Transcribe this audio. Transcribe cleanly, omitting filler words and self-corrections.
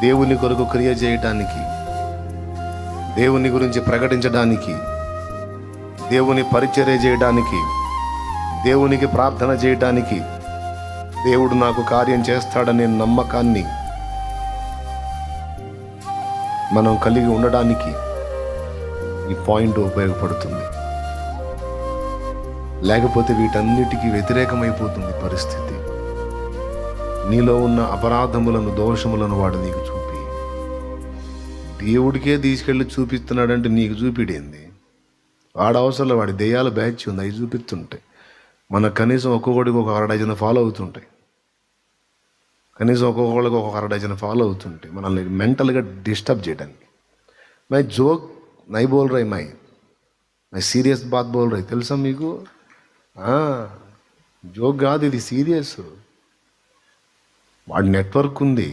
దేవుని కొరకు క్రియ చేయటానికి, దేవుని గురించి ప్రకటించడానికి, దేవుని పరిచర్య చేయడానికి, దేవునికి ప్రార్థన చేయడానికి, దేవుడు నాకు కార్యం చేస్తాడనే నమ్మకాన్ని మనం కలిగి ఉండడానికి ఈ పాయింట్ ఉపయోగపడుతుంది. లేకపోతే వీటన్నిటికీ వ్యతిరేకమైపోతుంది పరిస్థితి. నీలో ఉన్న అపరాధములను, దోషములను వాడు నీకు చూపి, దేవుడికే తీసుకెళ్ళి చూపిస్తున్నాడంటే నీకు చూపిడేంది? వాడు అవసరంలో వాడి దెయ్యాల బ్యాచ్ ఉంది, అవి చూపిస్తుంటాయి. మనకు కనీసం ఒక్కొక్కడికి ఒక 6 డజన్ ఫాలో అవుతుంటాయి. కనీసం ఒక్కొక్కళ్ళకి ఒక 6 డజన్ ఫాలో అవుతుంటాయి మనల్ని మెంటల్గా డిస్టర్బ్ చేయడానికి. మై జోక్ నై బోల్ రై మై సీరియస్ బాత్ బోల్ రై, తెలుసా మీకు? జోక్ కాదు ఇది, సీరియస్. వాడి నెట్వర్క్ ఉంది.